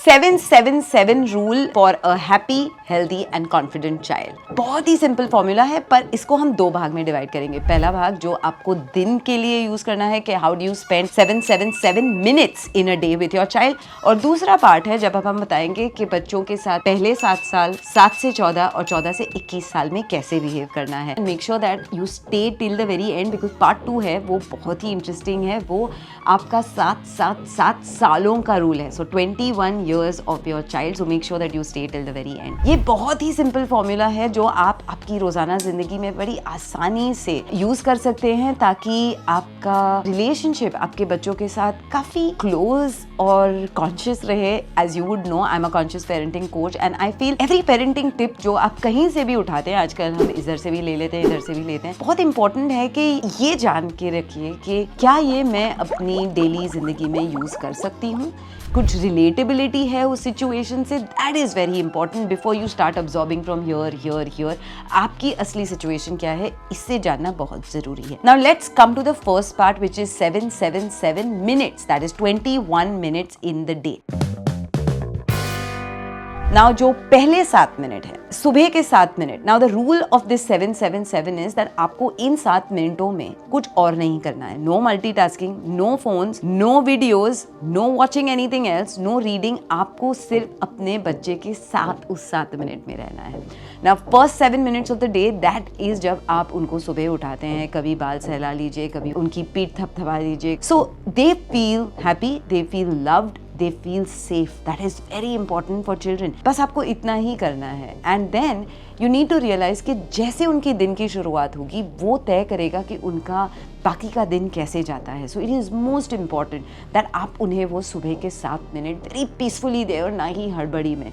777 rule for a happy, healthy and confident child. बहुत ही simple formula है, पर इसको हम दो भाग में डिवाइड करेंगे। पहला भाग जो आपको दिन के लिए यूज करना है कि how do you spend 777 minutes in a day with your child, और दूसरा पार्ट है जब हम बताएंगे कि बच्चों के साथ पहले 7 साल, 7 से 14 और 14 से 21 साल में कैसे बिहेव करना है। Make sure that you stay till the very and, because part 2 है वो बहुत ही इंटरेस्टिंग है। वो आपका 7 सालों का रूल है। सो 21 years of your child, so make sure that you stay till the very end। ये बहुत ही सिंपल फॉर्मूला है जो आप आपकी रोजाना जिंदगी में बड़ी आसानी से यूज कर सकते हैं, ताकि आपका रिलेशनशिप आपके बच्चों के साथ काफी क्लोज और कॉन्शियस रहे। As you would know, I am a conscious parenting coach and I feel every parenting tip जो आप कहीं से भी उठाते हैं, आजकल हम इधर से भी ले लेते हैं, इधर से भी लेते हैं, बहुत इंपॉर्टेंट है कि ये जान के रखिए कि क्या ये मैं अपनी डेली जिंदगी में यूज कर सकती हूँ, कुछ रिलेटेबिलिटी है उस सिचुएशन से। That is very important before you start absorbing from here. आपकी असली सिचुएशन क्या है, इससे जानना बहुत जरूरी है। Now let's come to the first part which is 777 minutes, that is 21 minutes in the day. Now जो पहले 7 मिनट है, सुबह के 7 minute, now the rule of this 777 is that आपको इन 7 मिनटों में कुछ और नहीं करना है। No multitasking, no phones, no videos, no watching anything else, no reading. आपको सिर्फ अपने बच्चे के साथ उस 7 मिनट में रहना है। Now first 7 minutes of the day, that is जब आप उनको सुबह उठाते हैं, कभी बाल सहला लीजिए, कभी उनकी पीठ थपथपा दीजिए, so they feel happy, they feel loved, they feel safe. That is very important for children. बस आपको इतना ही करना है। And then you need to realize कि जैसे उनकी दिन की शुरुआत होगी वो तय करेगा कि उनका बाकी का दिन कैसे जाता है। So it is most important that आप उन्हें वो सुबह के 7 मिनट very peacefully दें और ना ही हड़बड़ी में।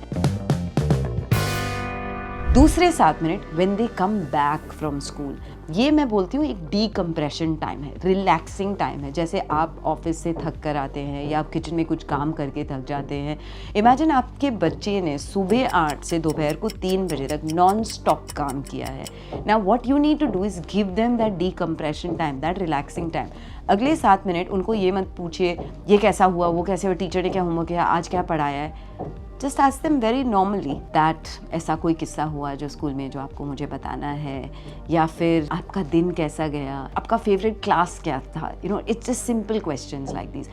दूसरे 7 minute when they come back from school, ये मैं बोलती हूँ एक डीकम्प्रेशन टाइम है, रिलैक्सिंग टाइम है। जैसे आप ऑफिस से थक कर आते हैं या आप किचन में कुछ काम करके थक जाते हैं। इमेजिन आपके बच्चे ने सुबह 8 से दोपहर को 3 बजे तक नॉन स्टॉप काम किया है। Now what you need to do is give them that decompression time, that relaxing time. अगले 7 मिनट उनको ये मत पूछिए ये कैसा हुआ, वो कैसे हुआ, टीचर ने क्या होमवर्क किया, आज क्या पढ़ाया है। Just ask them very normally that ऐसा कोई किस्सा हुआ जो स्कूल में जो आपको मुझे बताना है, या फिर आपका दिन कैसा गया, आपका फेवरेट क्लास क्या था। You know, it's just simple questions like this.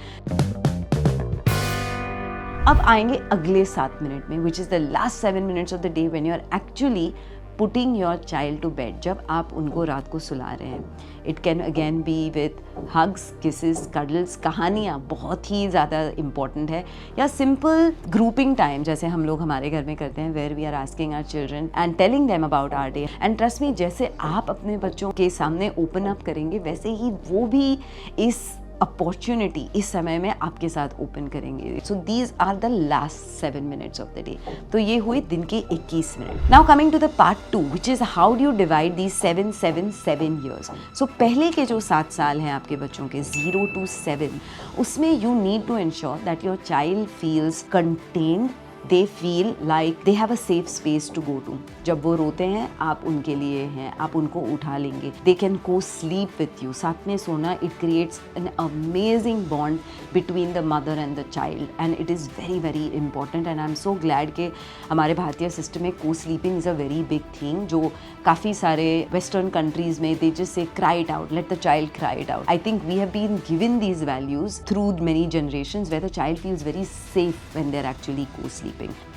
अब आएंगे अगले 7 मिनट में, which is the last 7 minutes of the day when you are actually putting your child to bed, जब आप उनको रात को सुला रहे हैं। It can again be with hugs, kisses, cuddles, कहानियाँ बहुत ही ज़्यादा इंपॉर्टेंट है, या सिंपल ग्रुपिंग टाइम जैसे हम लोग हमारे घर में करते हैं, where we are asking our children and telling them about our day. And trust me, जैसे आप अपने बच्चों के सामने ओपन अप करेंगे वैसे ही वो भी इस अपॉर्चुनिटी इस समय में आपके साथ ओपन करेंगे। So these are the last 7 minutes of the day. तो ये हुए दिन के 21 minute. Now coming to the part 2 which is how do you divide the 777 years. So पहले के जो 7 साल हैं आपके बच्चों के 0 to 7, उसमें you need to ensure that your child feels content, they feel like they have a safe space to go to. जब वो रोते हैं आप उनके लिए हैं, आप उनको उठा लेंगे, they can go sleep with you. साथ में सोना, it creates an amazing bond between the mother and the child, and it is very very important. And I am so glad कि हमारे भारतीय सिस्टम में co sleeping is a very big thing, जो काफ़ी सारे वेस्टर्न कंट्रीज में they just say cry it out, let the child cry it out. I think we have been given these values through many generations where the child feels very safe when they are actually co sleeping.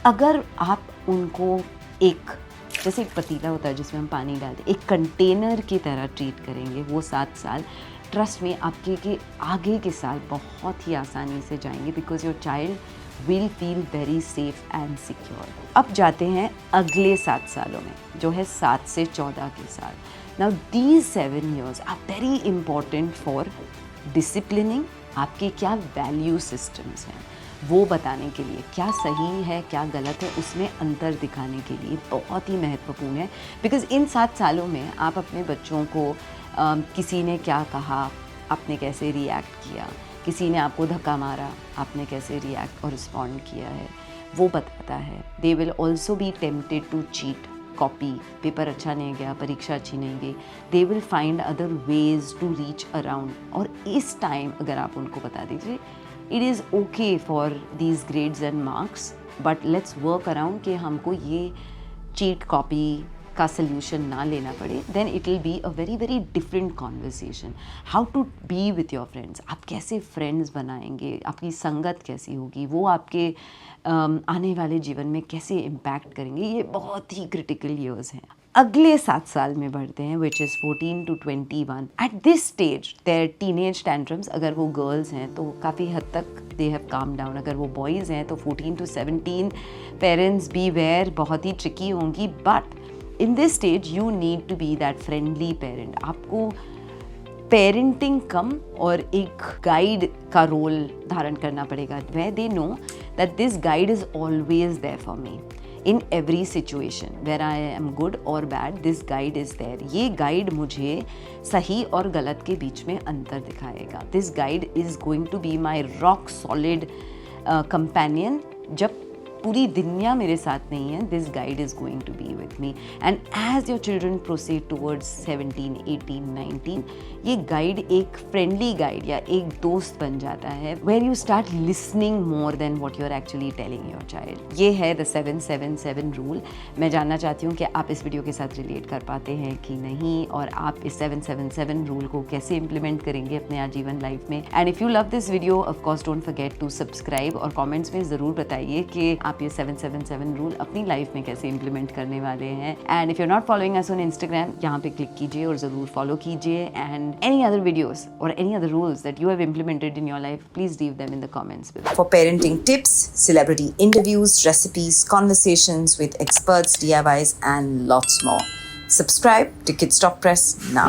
अगर आप उनको एक जैसे एक पतीला होता है जिसमें हम पानी डालते हैं, एक कंटेनर की तरह ट्रीट करेंगे वो 7 साल, ट्रस्ट में आपके के आगे के साल बहुत ही आसानी से जाएंगे, because your child will feel very safe and secure. अब जाते हैं अगले 7 सालों में, जो है 7 से 14 के साल। Now these 7 years are very important for disciplining. आपके क्या वैल्यू सिस्टम्स हैं वो बताने के लिए, क्या सही है क्या गलत है उसमें अंतर दिखाने के लिए बहुत ही महत्वपूर्ण है। बिकॉज इन 7 सालों में आप अपने बच्चों को किसी ने क्या कहा, आपने कैसे रिएक्ट किया, किसी ने आपको धक्का मारा, आपने कैसे रिएक्ट और रिस्पॉन्ड किया है, वो बताता है। They will also be tempted to cheat, copy, paper अच्छा नहीं गया, परीक्षा अच्छी नहीं गई, they will find other ways to reach around. और इस टाइम अगर आप उनको बता दीजिए it is okay for these grades and marks, but let's work around कि हमको ये चीट कॉपी का सल्यूशन ना लेना पड़े. Then it will be a very very different conversation. How to be with your friends, आप कैसे फ्रेंड्स बनाएंगे, आपकी संगत कैसी होगी, वो आपके आने वाले जीवन में कैसे इम्पैक्ट करेंगे, ये बहुत ही क्रिटिकल ईयर्स हैं. अगले 7 साल में बढ़ते हैं, which is 14 to 21. At this stage their teenage tantrums, अगर वो गर्ल्स हैं तो काफ़ी हद तक दे हैव काम डाउन. अगर वो बॉयज़ हैं तो 14 to 17 पेरेंट्स बी वेयर बहुत ही ट्रिकी होंगी. But in this stage you need to be that friendly parent. आपको पेरेंटिंग कम और एक गाइड का रोल धारण करना पड़ेगा, where they know that this guide is always there for me in every situation where I am good or bad, this guide is there. ये guide मुझे सही और गलत के बीच में अंतर दिखाएगा. This guide is going to be my rock solid companion. जब पूरी दुनिया मेरे साथ नहीं है, this guide is going to be with me. And as your children proceed towards 17, 18, 19, ये गाइड एक फ्रेंडली गाइड या एक दोस्त बन जाता है, where you start listening more than what you are actually telling your child. ये है द 7-7-7 रूल. मैं जानना चाहती हूँ कि आप इस वीडियो के साथ रिलेट कर पाते हैं कि नहीं, और आप इस 7-7-7 रूल को कैसे इम्प्लीमेंट करेंगे अपने आजीवन लाइफ में. And if you love this video, of course don't forget to subscribe, और कमेंट्स में ज़रूर बताइए कि आप ये 7-7-7 रूल अपनी लाइफ में कैसे इम्प्लीमेंट करने वाले हैं. And if you are not following us on Instagram, यहाँ पे क्लिक कीजिए और ज़रूर फॉलो कीजिए. एंड एनी अदर वीडियोस और any other rules that you have implemented in your life, please leave them in the comments below. For parenting tips, celebrity interviews, recipes, conversations with experts, DIYs, and lots more. Subscribe to Kids Talk Press now.